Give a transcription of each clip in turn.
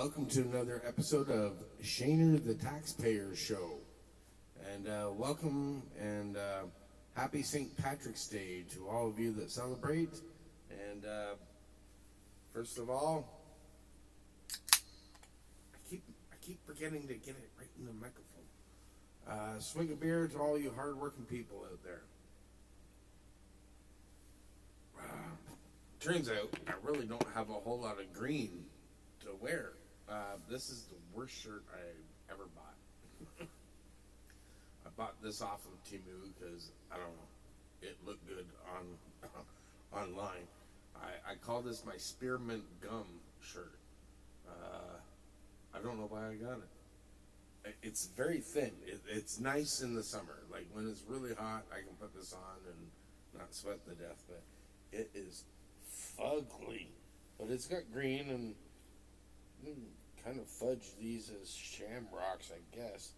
welcome to another episode of Shaner the Taxpayer'S Show. And welcome and happy St. Patrick's Day to all of you that celebrate. And first of all, I keep forgetting to get it right in the microphone. Swig a beer to all you hardworking people out there. Turns out I really don't have a whole lot of green to wear. This is the worst shirt I ever bought. I bought this off of Temu because, I don't know, it looked good online. I call this my spearmint gum shirt. I don't know why I got it. It's very thin. It's nice in the summer. Like when it's really hot, I can put this on and not sweat to death, but it is fugly. But it's got green and kind of fudge these as shamrocks, I guess.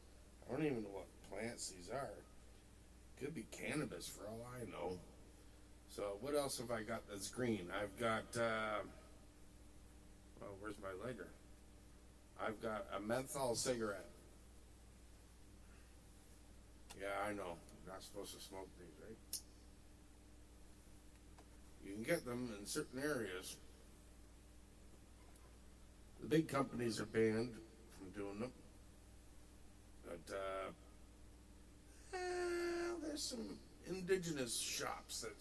I don't even know what plants these are. Could be cannabis for all I know. So what else have I got that's green? I've got, where's my lighter? I've got a menthol cigarette. Yeah, I know. You're not supposed to smoke these, right? You can get them in certain areas. The big companies are banned from doing them. But, there's some indigenous shops that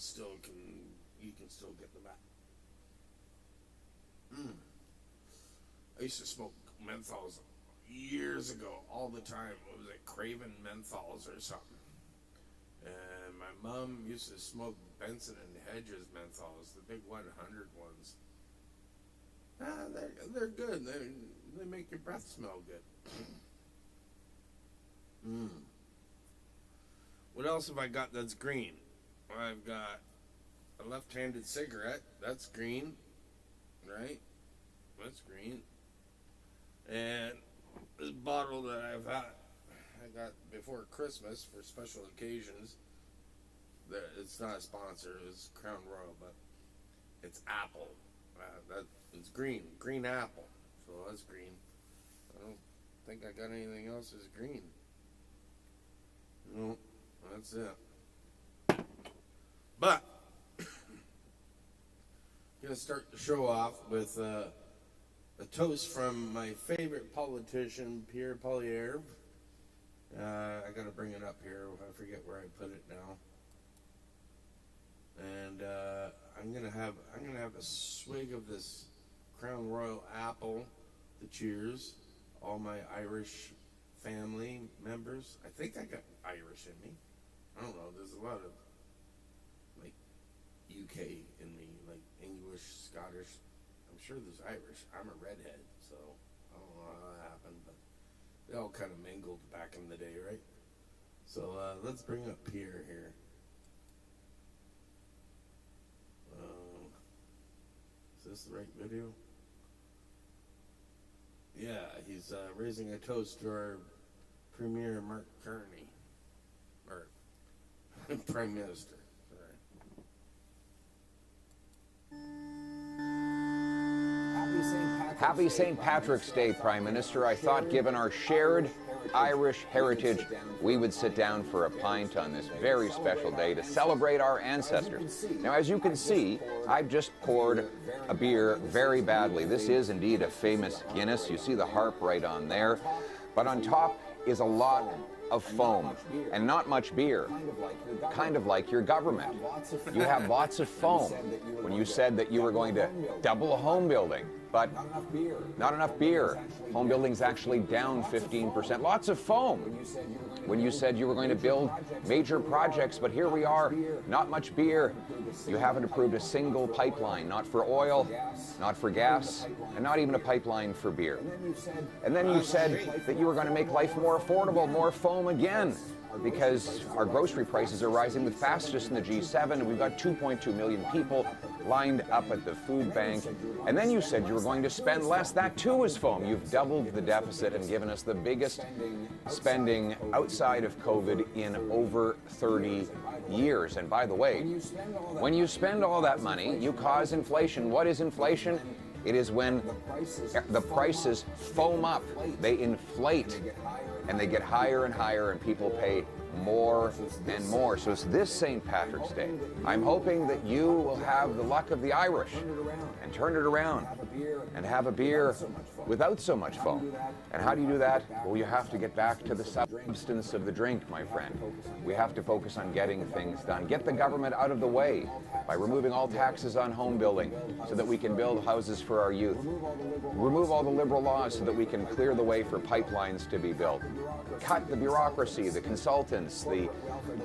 you can still get them at. I used to smoke menthols years ago, all the time. What was it, Craven menthols or something? And my mom used to smoke Benson and Hedges menthols, the big 100 ones. They're good. They make your breath smell good. What else have I got that's green? I've got a left-handed cigarette. That's green, right? That's green. And this bottle that I got before Christmas for special occasions. It's not a sponsor. It's Crown Royal, but it's apple. It's green apple. So that's green. I don't think I got anything else that's green. No, that's it. But I'm gonna start the show off with a toast from my favorite politician, Pierre Poilievre. I gotta bring it up here. I forget where I put it now. And I'm gonna have a swig of this Crown Royal apple to cheers all my Irish family members. I think I got Irish in me. I don't know. There's a lot of like UK in me, like English, Scottish. I'm sure there's Irish. I'm a redhead, so I don't know how that happened, but they all kind of mingled back in the day, right? So let's bring up Pierre here. Is this the right video? Yeah, he's raising a toast to our Premier Mark Carney, or Prime Minister. Happy St. Patrick's Day, Prime Minister. I thought, given our shared Irish heritage, we would sit down for a pint on this very special day to celebrate our ancestors. Now, as you can see, I've just poured a beer very badly. This is indeed a famous Guinness. You see the harp right on there. But on top is a lot of foam and not much beer. Kind of like your government. You have lots of foam when you said that you were going to double home building, but not enough beer. Home building's actually down 15%. Lots of foam when you said you were going to build major projects, but here we are, not much beer. You haven't approved a single pipeline, not for oil, not for gas, and not even a pipeline for beer. And then you said that you were going to make life more affordable, more foam again, because our grocery prices are rising the fastest in the G7, and we've got 2.2 million people lined up at the food bank. And then you said you were going to spend less. That too is foam. You've doubled the deficit and given us the biggest spending outside of COVID in over 30 years. And by the way, when you spend all that money, you cause inflation. What is inflation? It is when the prices foam up, they inflate, and they get higher and higher, and people pay more and more. So it's this St. Patrick's Day. I'm hoping that you will have the luck of the Irish and turn it around and have a beer without so much foam. And how do you do that? Well, you have to get back to the substance of the drink, my friend. We have to focus on getting things done. Get the government out of the way by removing all taxes on home building so that we can build houses for our youth. Remove all the liberal laws so that we can clear the way for pipelines to be built. Cut the bureaucracy, the consultants, the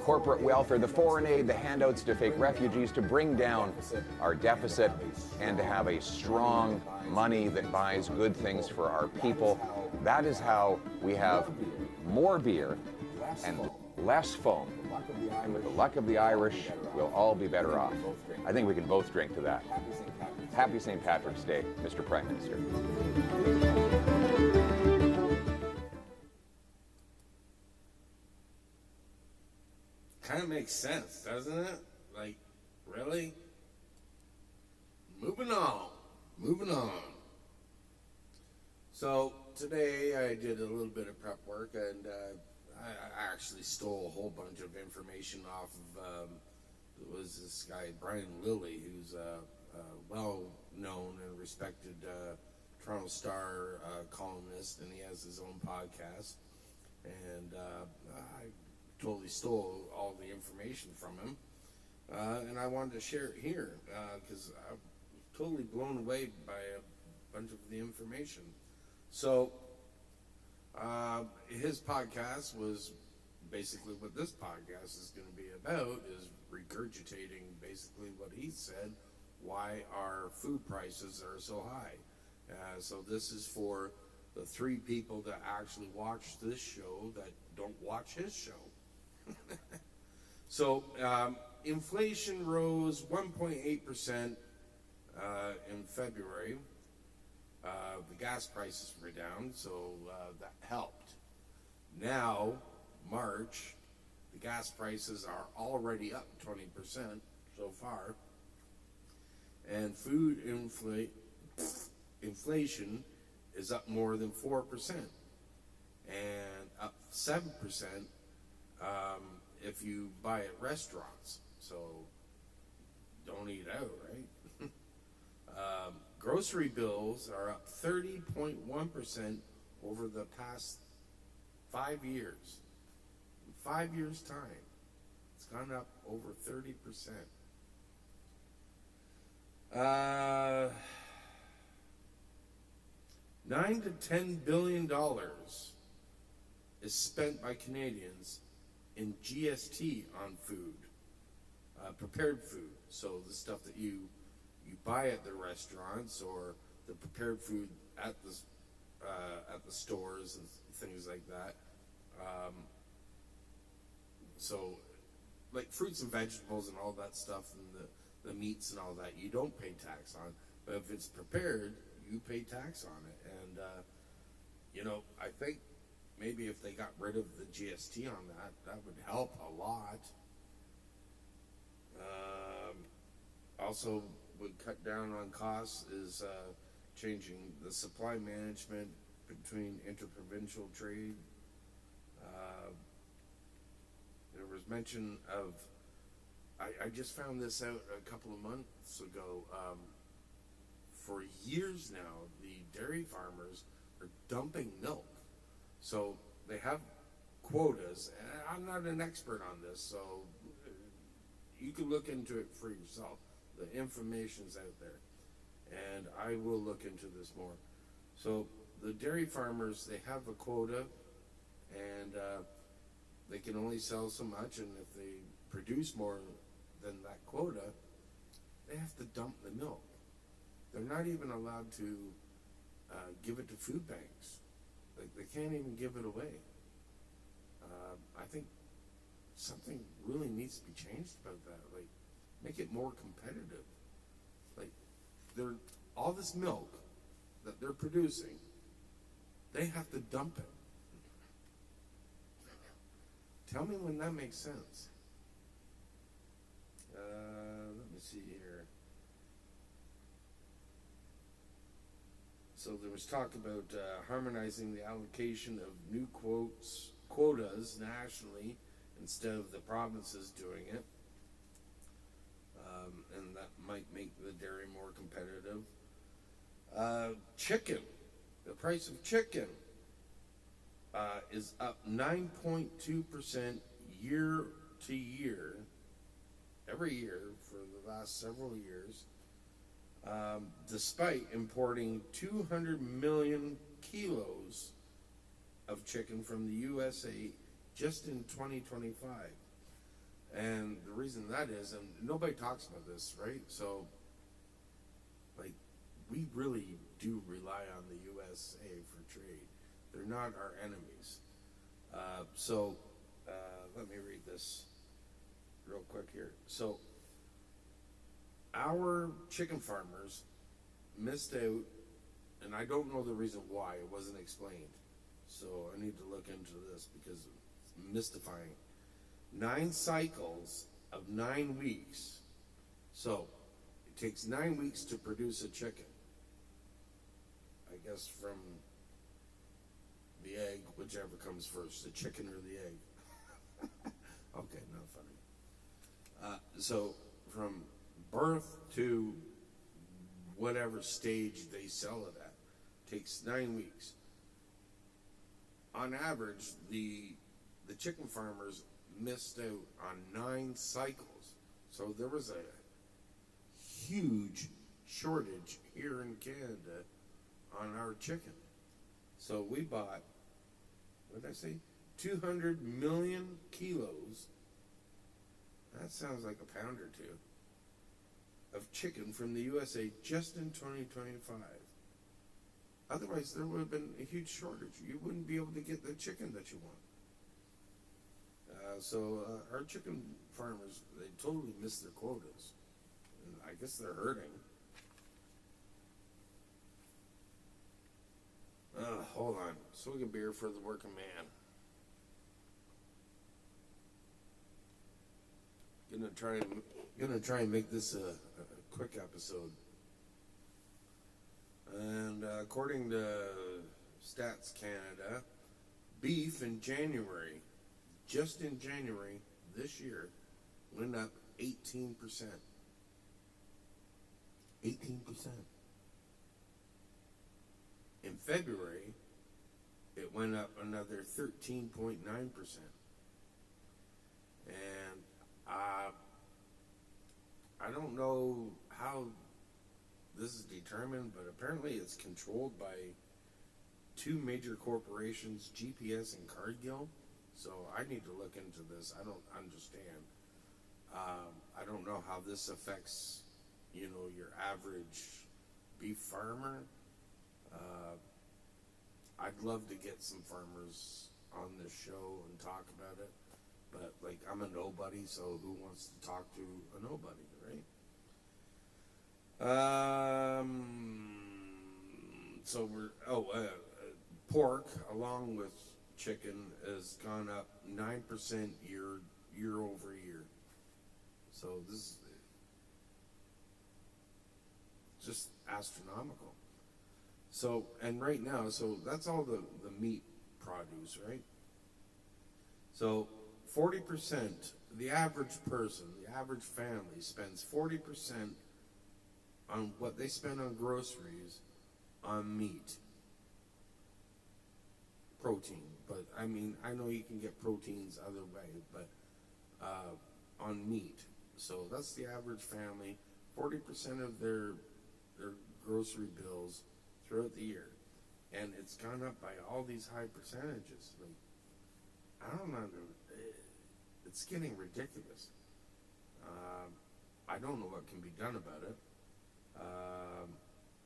corporate welfare, the foreign aid, the handouts to fake refugees, to bring down our deficit and to have a strong money that buys good things for our people. That is how we have more beer and less foam. And with the luck of the Irish, we'll all be better off. I think we can both drink to that. Happy St. Patrick's Day, Mr. Prime Minister. Kind of makes sense, doesn't it? Like, really? Moving on. So today I did a little bit of prep work, and I actually stole a whole bunch of information off of it was this guy Brian Lilly, who's a well-known and respected Toronto Star columnist, and he has his own podcast. And I totally stole all the information from him, and I wanted to share it here because I'm totally blown away by a bunch of the information. So his podcast was basically what this podcast is going to be about, is regurgitating basically what he said, why our food prices are so high. So this is for the 3 people that actually watch this show that don't watch his show. So inflation rose 1.8% in February. The gas prices were down, so that helped. Now, March, the gas prices are already up 20% so far, and food inflation is up more than 4%, and up 7% if you buy at restaurants. So don't eat out, right? Grocery bills are up 30.1% over the past 5 years. In 5 years' time, it's gone up over 30%. $9 to $10 billion is spent by Canadians in GST on food, prepared food. So the stuff that you buy at the restaurants, or the prepared food at the stores and things like that. So, like fruits and vegetables and all that stuff, and the meats and all that, you don't pay tax on. But if it's prepared, you pay tax on it. And I think maybe if they got rid of the GST on that would help a lot. Also, would cut down on costs is changing the supply management between interprovincial trade. There was mention of, I just found this out a couple of months ago. For years now, the dairy farmers are dumping milk. So they have quotas, and I'm not an expert on this, so you can look into it for yourself. The information's out there, and I will look into this more. So the dairy farmers, they have a quota, and they can only sell so much, and if they produce more than that quota, they have to dump the milk. They're not even allowed to give it to food banks. Like, they can't even give it away. I think something really needs to be changed about that. Like, make it more competitive. Like, all this milk that they're producing, they have to dump it. Tell me when that makes sense. Let me see here. So there was talk about harmonizing the allocation of new quotas nationally instead of the provinces doing it. And that might make the dairy more competitive. Chicken, the price of chicken is up 9.2% year to year, every year for the last several years, despite importing 200 million kilos of chicken from the USA just in 2025. And the reason that is, and nobody talks about this, right? So, like, we really do rely on the USA for trade. They're not our enemies. Let me read this real quick here. So, our chicken farmers missed out, and I don't know the reason why, it wasn't explained. So, I need to look into this because it's mystifying. 9 cycles of 9 weeks. So, it takes 9 weeks to produce a chicken. I guess from the egg, whichever comes first, the chicken or the egg. Okay, not funny. So, from birth to whatever stage they sell it at, takes 9 weeks. On average, the chicken farmers missed out on 9 cycles. So there was a huge shortage here in Canada on our chicken. So we bought, what did I say, 200 million kilos, that sounds like a pound or two, of chicken from the USA just in 2025. Otherwise, there would have been a huge shortage. You wouldn't be able to get the chicken that you want. Our chicken farmers, they totally missed their quotas. And I guess they're hurting. Hold on. Swig of beer for the working man. Gonna try and make this a quick episode. And according to Stats Canada, beef in January, just in January this year, went up 18%. 18%. In February, it went up another 13.9%. And I don't know how this is determined, but apparently it's controlled by 2 major corporations, GPS and Cargill. So I need to look into this. I don't understand. I don't know how this affects, your average beef farmer. I'd love to get some farmers on this show and talk about it, but I'm a nobody, so who wants to talk to a nobody, right? Pork along with chicken has gone up 9% year over year. So this is just astronomical. So, and right now, so that's all the meat produce, right? So 40%, the average person, the average family spends 40% on what they spend on groceries on meat. Protein, but I know you can get proteins other way, but on meat. So that's the average family, 40% of their grocery bills throughout the year. And it's gone up by all these high percentages. I don't know, it's getting ridiculous. I don't know what can be done about it.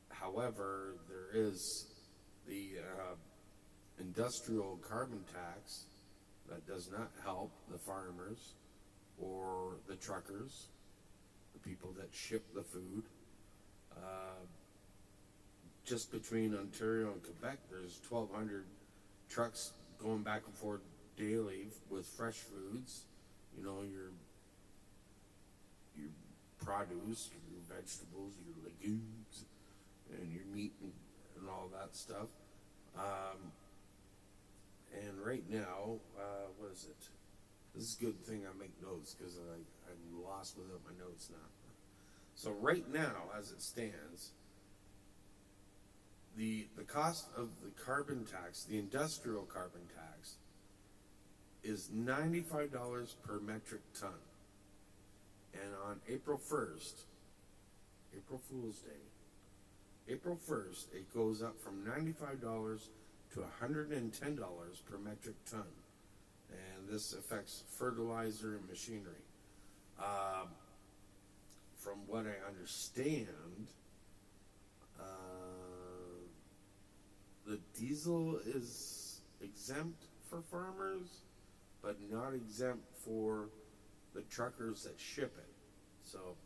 However, there is the industrial carbon tax that does not help the farmers or the truckers, the people that ship the food. Just between Ontario and Quebec, there's 1,200 trucks going back and forth daily with fresh foods. Your produce, your vegetables, your legumes, and your meat and and all that stuff. And right now, what is it? This is a good thing I make notes because I'm lost without my notes now. So right now, as it stands, the cost of the carbon tax, the industrial carbon tax, is $95 per metric ton. And on April 1st, April Fool's Day, April 1st, it goes up from $95 to $110 per metric ton. And this affects fertilizer and machinery. From what I understand, the diesel is exempt for farmers, but not exempt for the truckers that ship it. So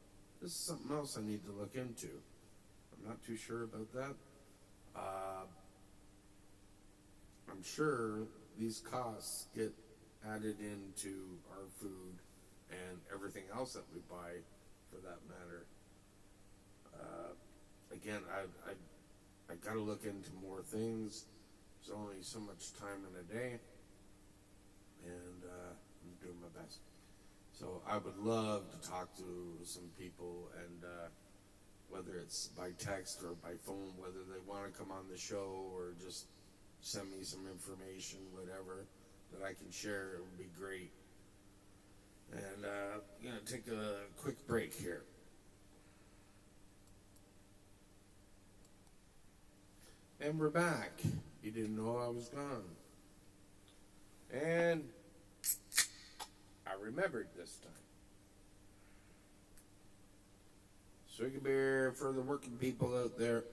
this is something else I need to look into. I'm not too sure about that. I'm sure these costs get added into our food and everything else that we buy, for that matter. Again, I got to look into more things. There's only so much time in a day, and I'm doing my best. So I would love to talk to some people, and whether it's by text or by phone, whether they want to come on the show or just send me some information, whatever, that I can share, it would be great. And I'm going to take a quick break here. And we're back. You didn't know I was gone. And I remembered this time. Swig of beer for the working people out there.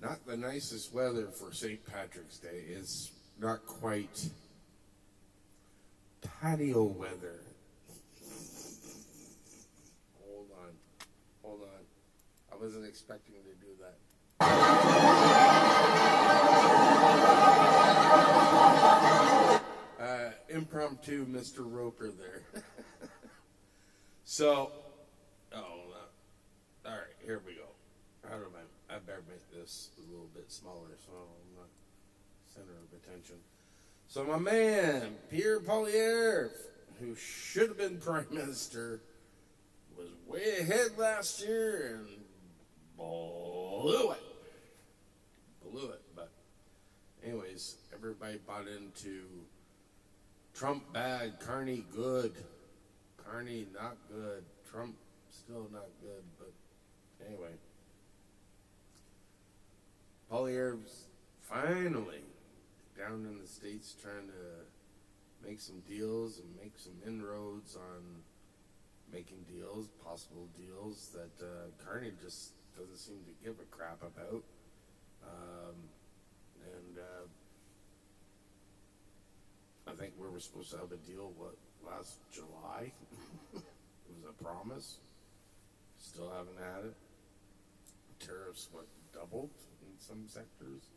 Not the nicest weather for St. Patrick's Day. It's not quite patio weather. Hold on. I wasn't expecting to do that. Impromptu Mr. Roper there. So, all right, here we go. I better make this a little bit smaller so I'm not center of attention. So my man, Pierre Poilievre, who should have been Prime Minister, was way ahead last year and blew it. But anyways, everybody bought into Trump bad, Carney good. Carney not good. Trump still not good, but anyway. Poilievre's finally down in the States trying to make some deals and make some inroads on making deals, possible deals that Carney just doesn't seem to give a crap about. I think we were supposed to have a deal, last July? It was a promise. Still haven't had it. Tariffs, doubled in some sectors?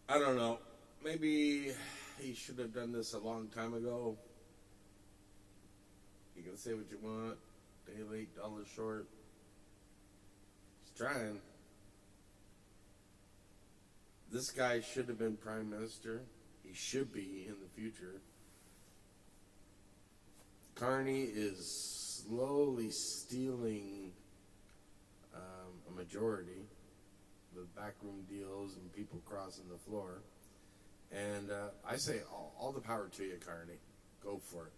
I don't know. Maybe he should have done this a long time ago. You can say what you want. Day late, dollar short. He's trying. This guy should have been Prime Minister. He should be in the future. Carney is slowly stealing a majority with backroom deals and people crossing the floor. And I say all the power to you, Carney. Go for it.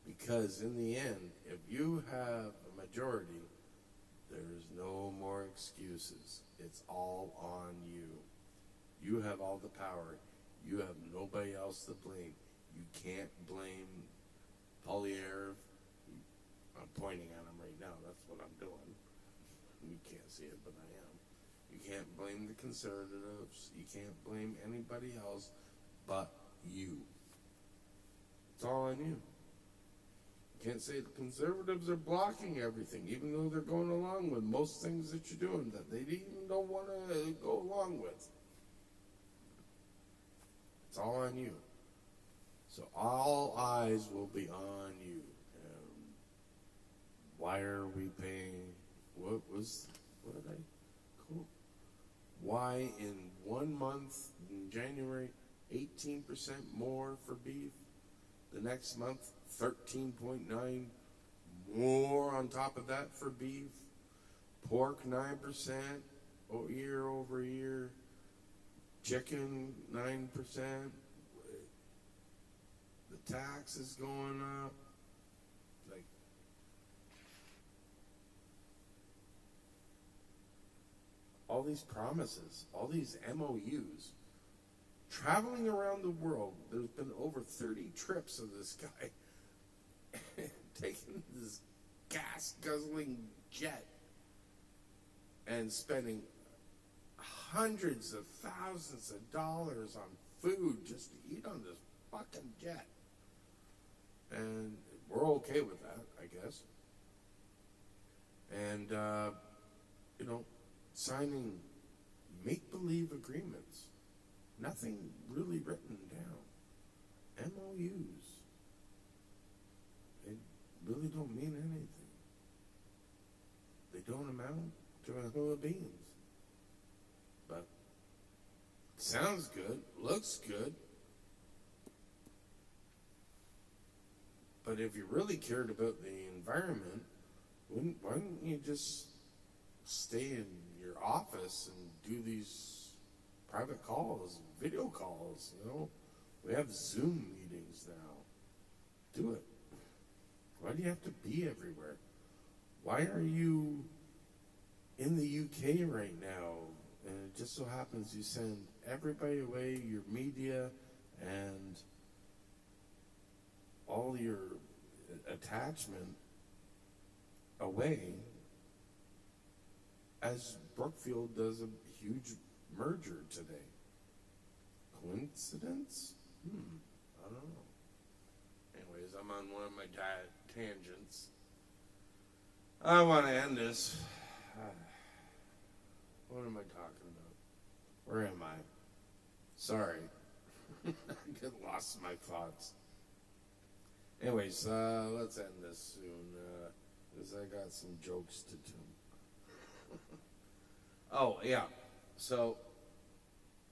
Because in the end, if you have a majority, there's no more excuses. It's all on you. You have all the power. You have nobody else to blame. You can't blame Poilievre. I'm pointing at him right now. That's what I'm doing. You can't see it, but I am. You can't blame the Conservatives. You can't blame anybody else but you. It's all on you. You can't say the Conservatives are blocking everything, even though they're going along with most things that you're doing that they even don't want to go along with. It's all on you. So all eyes will be on you. Why are we paying? What did I quote? Why in 1 month in January 18% more for beef? The next month 13.9 more on top of that for beef. Pork 9% year over year. Chicken 9%. The tax is going up. Like, all these promises, all these MOUs, traveling around the world. There's been over 30 trips of this guy taking this gas-guzzling jet and spending hundreds of thousands of dollars on food just to eat on this fucking jet. And we're okay with that, I guess. And, you know, signing make-believe agreements. Nothing really written down. MOUs. They really don't mean anything. They don't amount to a hill of beans. But sounds good, looks good. But if you really cared about the environment, why don't you just stay in your office and do these private calls, video calls, you know? We have Zoom meetings now. Do it. Why do you have to be everywhere? Why are you in the UK right now? And it just so happens you send everybody away, your media and all your attachment away as Brookfield does a huge merger today. Coincidence? I don't know. Anyways, I'm on one of my tangents. I want to end this. What am I talking about? Where am I? Sorry. I get lost in my thoughts. Anyways, let's end this soon, because I got some jokes to do. Oh, yeah. So,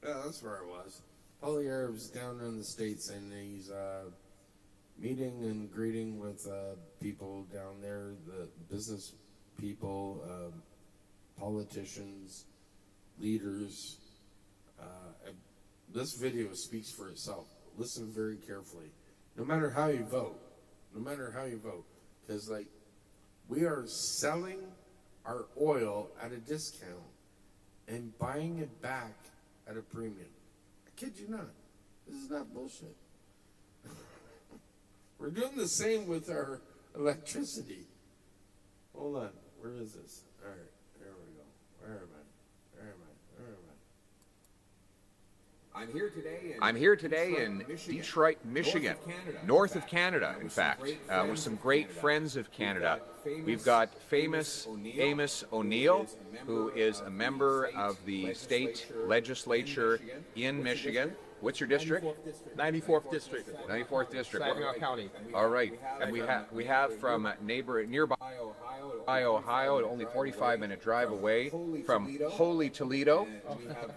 that's where I was. Paddy'S down in the States, and he's meeting and greeting with people down there, the business people, politicians, leaders. This video speaks for itself. Listen very carefully. No matter how you vote, because like we are selling our oil at a discount and buying it back at a premium. I kid you not. This is not bullshit. We're doing the same with our electricity. Hold on. Where is this? All right. There we go. Where am I? I'm here today in Detroit, Michigan, north of Canada, in fact, with some great friends of Canada. We've got famous Amos O'Neill, who is a member of the state legislature in Michigan. What's your district? 94th district. 94th district. Saginaw County. All right, and we have from nearby Ohio, only 45-minute drive away from Holy Toledo,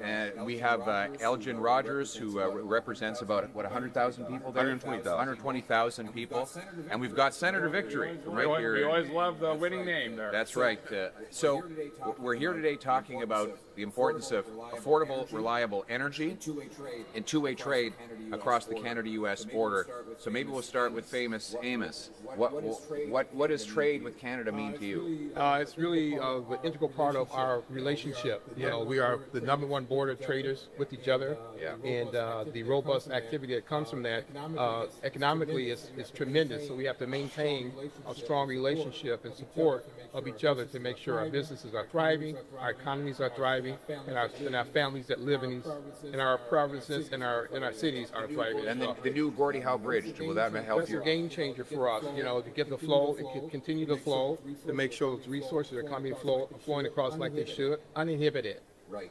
and we have Elgin Rogers, who represents about 100,000 people there. 120,000 people, and we've got Senator Victory from right here. We always love the winning name there. That's right. So we're here today talking about the importance of affordable, reliable energy and two-way trade across the Canada-U.S. border. So maybe we'll start with famous Amos. What does trade with Canada mean to you? It's really an integral part of our relationship. You know, we are the #1 border traders with each other, and the robust activity that comes from that economically is tremendous. So we have to maintain a strong relationship and support of each other to make sure our businesses are thriving, our economies are thriving, and our families that live in our provinces and our cities are thriving. And the new Gordie Howe Bridge, will that help That's you? a game changer for us, you know, to get the flow, it can continue to flow, to make sure those resources are flowing across like they should, uninhibited. Right.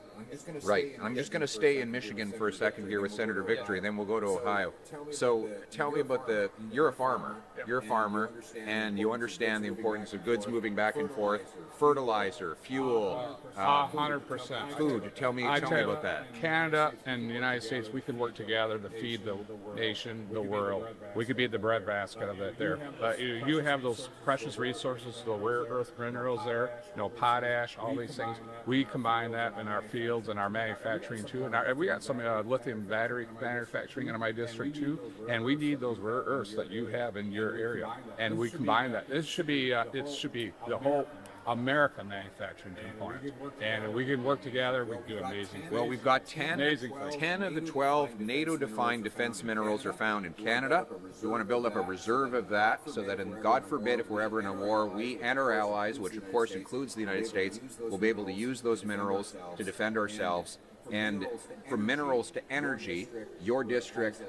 I'm just going to stay in Michigan for a second here with Senator Victory, and then we'll go to Ohio. So tell me about you're a farmer. You're a farmer, and you understand the importance of goods moving back and forth, fertilizer, fuel, 100%. food. Tell me about that. Canada and the United States, we can work together to feed the nation, the world. We could be the breadbasket of it there. You have those precious resources, the rare earth minerals there, potash, all these things. We combine that in our fields and our manufacturing too. And we got some lithium battery manufacturing in my district too. And we need those rare earths that you have in your area. And we combine that. It should be the whole American manufacturing component, and we can work together. We can do amazing things. Well, we've got 10 of the 12 NATO-defined defense minerals are found in Canada. We want to build up a reserve of that so that, God forbid, if we're ever in a war, we and our allies, which of course includes the United States, will be able to use those minerals to defend ourselves. And from minerals to energy, your district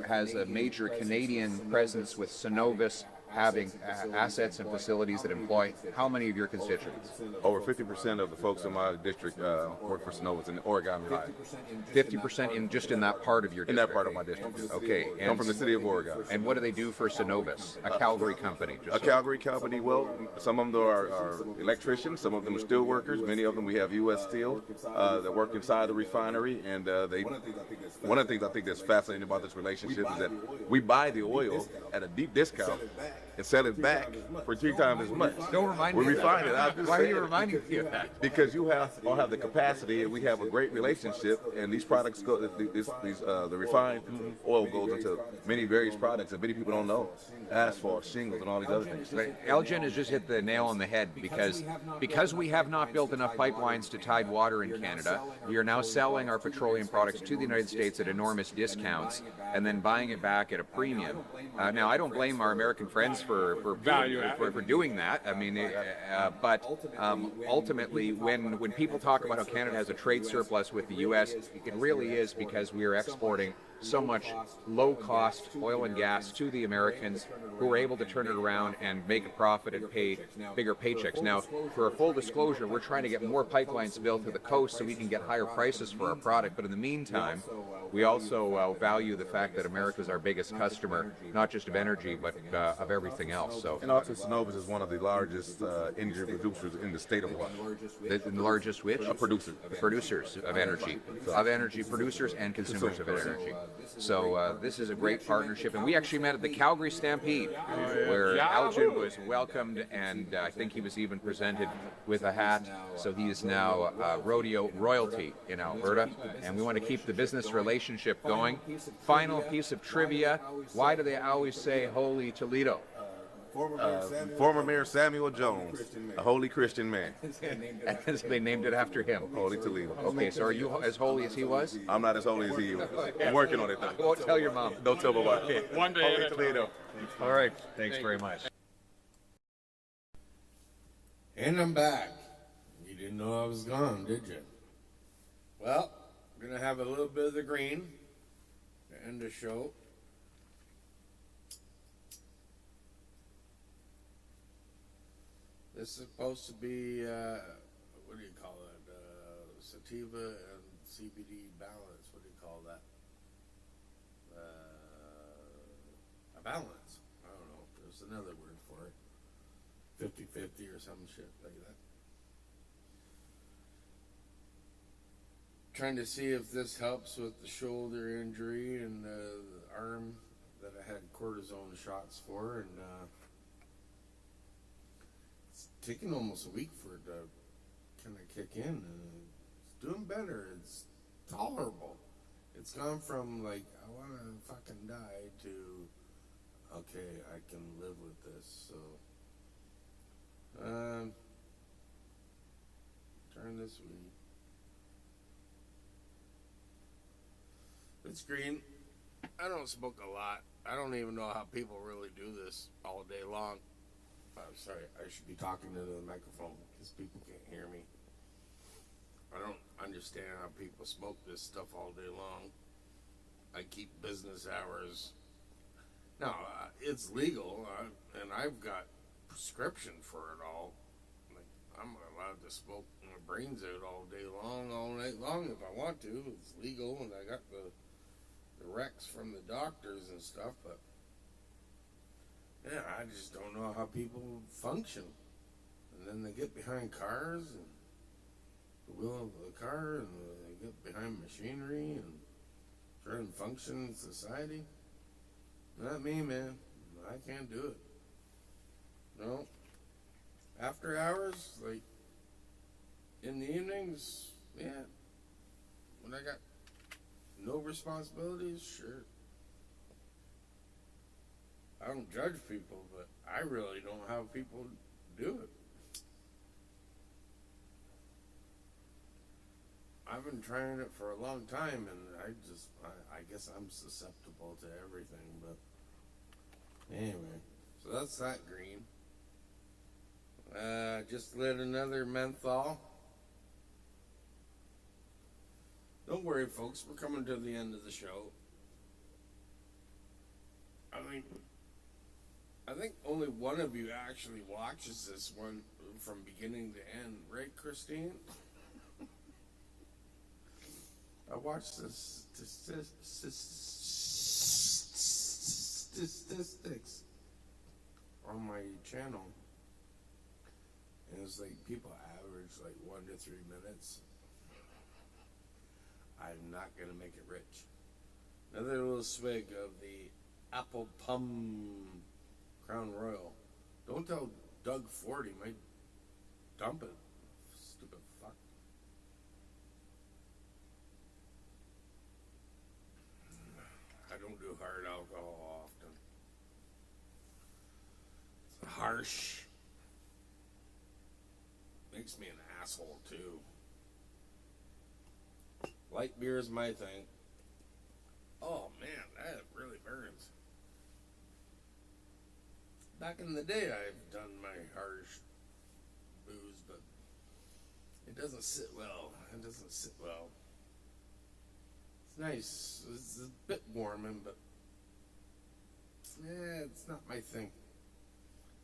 has a major Canadian presence with Synovus, having assets and facilities that employ how many of your constituents? Over 50% of the folks in my district work for Synovus in Oregon, Ohio. 50% just in that part of your district? In that part of my district. Okay. Come from the city of Oregon. And what do they do for Synovus? A Calgary company? Calgary company, well, some of them are electricians, some of them are steel workers, many of them we have U.S. Steel that work inside the refinery, and one of the things I think that's fascinating about this relationship is that we buy the oil at a deep discount and sell it back for 3 times as much. Don't remind me. We refine it. Why are you reminding me of that? Because you all have the capacity, and we have a great relationship. And these products go. The refined oil goes into many various products that many people don't know: asphalt, shingles, and all these other things. Elgin has just hit the nail on the head because we have not built enough pipelines to tide water in Canada. We are now selling our petroleum products to the United States at enormous discounts and then buying it back at a premium. Now, I don't blame our American friends for doing that. I mean, but ultimately, when people talk about how Canada has a trade surplus with the U.S., it really is because we are exporting so much low-cost oil and gas to the Americans, who are able to turn it around and make a profit and pay bigger paychecks. Now, for a full disclosure, we're trying to get more pipelines built to the coast so we can get higher prices for our product. But in the meantime, we also value the fact that America is our biggest customer, not just of energy, but of everything else. So, and also, Synovus is one of the largest energy producers in the state of Hawaii. The largest which? Producers of energy, producers and consumers of energy. So this is a great partnership, and we actually met at the Calgary Stampede, where Elgin was welcomed, and I think he was even presented with a hat. So he is now rodeo royalty in Alberta, and we want to keep the business relationship going. Final piece of trivia: why do they always say "Holy Toledo"? Former Mayor Samuel Jones, a holy Christian man. They named it after him. Holy Toledo. Okay, so are you as holy as he was? I'm not as holy as he was. I'm working on it, though. Won't tell your mom. Don't tell my wife. One day. Holy Toledo. All right. Thanks very much. And I'm back. You didn't know I was gone, did you? Well, we're going to have a little bit of the green to end the show. This is supposed to be, what do you call it? Sativa and CBD balance. What do you call that? A balance. I don't know. There's another word for it. 50-50 or some shit like that. Trying to see if this helps with the shoulder injury and the arm that I had cortisone shots for, and it's taken almost a week for it to kind of kick in, and it's doing better. It's tolerable. It's gone from like I want to fucking die to okay, I can live with this. So turn this week. It's green. I don't smoke a lot. I don't even know how people really do this all day long. I'm sorry, I should be talking to the microphone because people can't hear me. I don't understand how people smoke this stuff all day long. I keep business hours. No, it's legal, and I've got prescription for it all. Like, I'm allowed to smoke my brains out all day long, all night long if I want to. It's legal, and I got the recs from the doctors and stuff, but yeah, I just don't know how people function. And then they get behind cars and the wheel of the car, and they get behind machinery and try and function in society. Not me, man. I can't do it. No. After hours, like in the evenings, yeah. When I got no responsibilities, sure. I don't judge people, but I really don't know how people do it. I've been trying it for a long time, and I guess I'm susceptible to everything, but anyway, so that's that green. Just lit another menthol. Don't worry, folks, we're coming to the end of the show. I think only one of you actually watches this one from beginning to end, right, Christine? I watched the statistics on my channel, and it's like people average like 1 to 3 minutes. I'm not gonna make it rich. Another little swig of the apple plum Crown Royal. Don't tell Doug Ford, he might dump it. Stupid fuck. I don't do hard alcohol often. It's harsh. Makes me an asshole too. Light beer is my thing. Oh man, that really burns. Back in the day, I've done my harsh booze, but it doesn't sit well. It doesn't sit well. It's nice. It's a bit warming, but yeah, it's not my thing.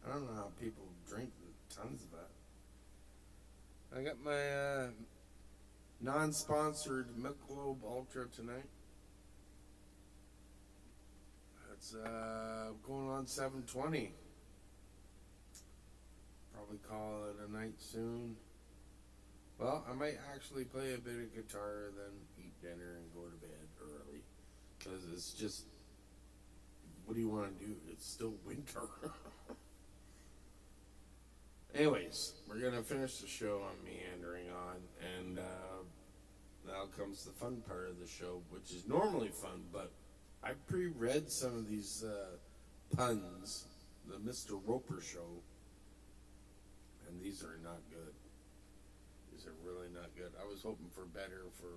I don't know how people drink tons of that. I got my non-sponsored Michelob Ultra tonight. It's going on 7:20. Probably call it a night soon. Well, I might actually play a bit of guitar, then eat dinner and go to bed early. Because it's just, what do you want to do? It's still winter. Anyways, we're going to finish the show on meandering on, and now comes the fun part of the show, which is normally fun, but I pre-read some of these puns, the Mr. Roper show, and these are not good. These are really not good. I was hoping for better for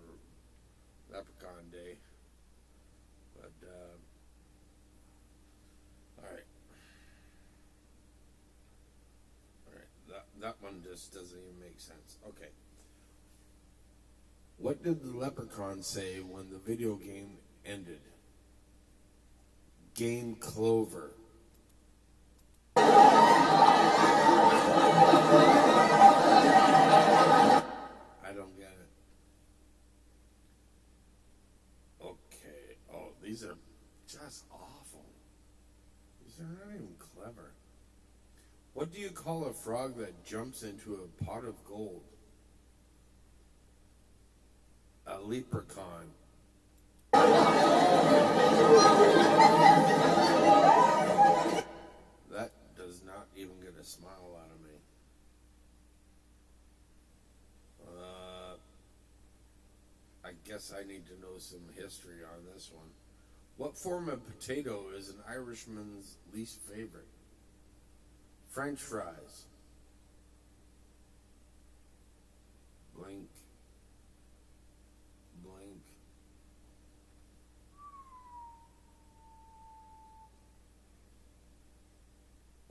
Leprechaun Day, but alright. That one just doesn't even make sense. Okay. What did the leprechaun say when the video game ended? Game Clover. I don't get it. Okay. Oh, these are just awful. These are not even clever. What do you call a frog that jumps into a pot of gold? A leprechaun. That does not even get a smile out of me. I guess I need to know some history on this one. What form of potato is an Irishman's least favorite? French fries. Blink. Blink.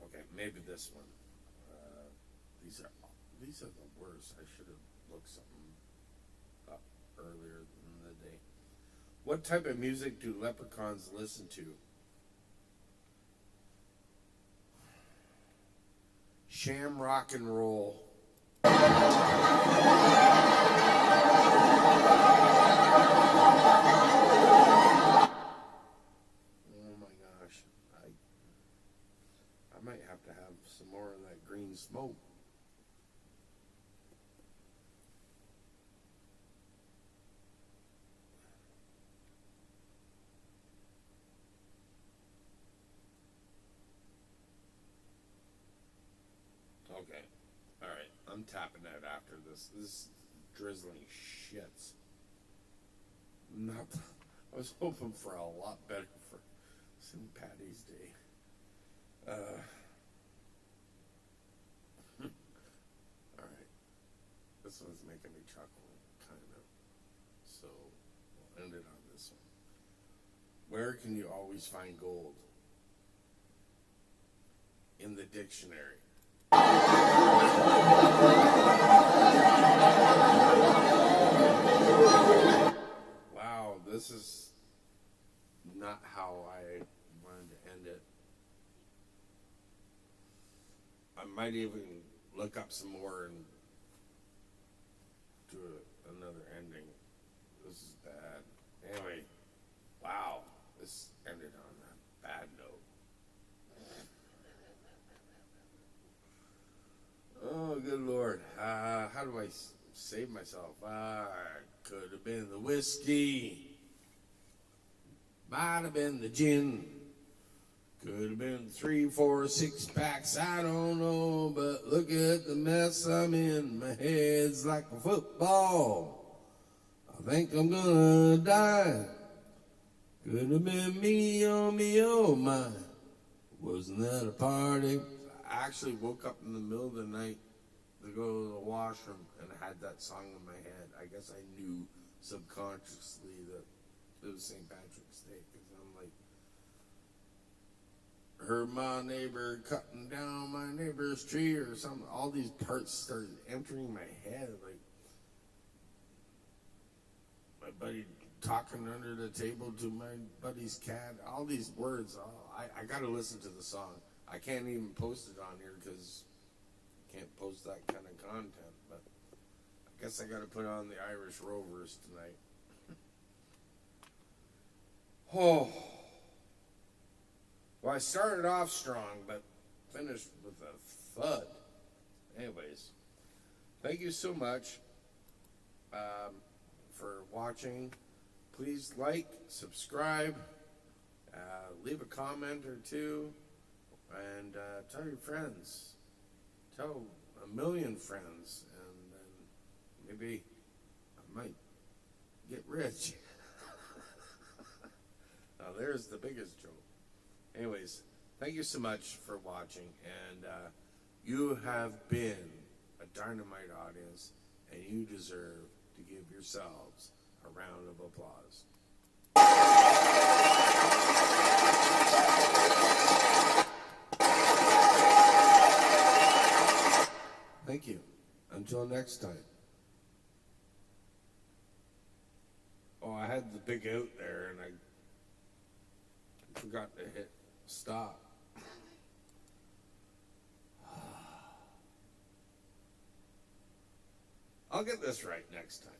Okay, maybe this one. These are the worst. I should have looked something up earlier in the day. What type of music do leprechauns listen to? Sham rock and roll. Oh my gosh. I might have to have some more of that green smoke. Okay. Alright. I'm tapping that after this. This drizzling shits. Not. I was hoping for a lot better for St. Paddy's Day. Alright. This one's making me chuckle, kind of. So, we'll end it on this one. Where can you always find gold? In the dictionary. Wow, this is not how I wanted to end it. I might even look up some more and do another ending. This is bad. Anyway, wow, this ended on a bad note. Oh, good Lord. How do I save myself? Could have been the whiskey. Might have been the gin. Could have been 3, 4, 6 packs. I don't know. But look at the mess I'm in. My head's like a football. I think I'm gonna die. Could have been me, oh my. Wasn't that a party? I actually woke up in the middle of the night to go to the washroom and I had that song in my head. I guess I knew subconsciously that it was St. Patrick's Day because I'm like, heard my neighbor cutting down my neighbor's tree or something. All these parts started entering my head, like my buddy talking under the table to my buddy's cat. All these words. I got to listen to the song. I can't even post it on here because I can't post that kind of content, but I guess I got to put on the Irish Rovers tonight. Oh. Well, I started off strong, but finished with a thud. Anyways, thank you so much for watching. Please like, subscribe, leave a comment or two. And tell your friends. Tell 1,000,000 friends. And then maybe I might get rich. Now there's the biggest joke. Anyways, thank you so much for watching. And you have been a dynamite audience. And you deserve to give yourselves a round of applause. Thank you. Until next time. Oh, I had the big out there and I forgot to hit stop. I'll get this right next time.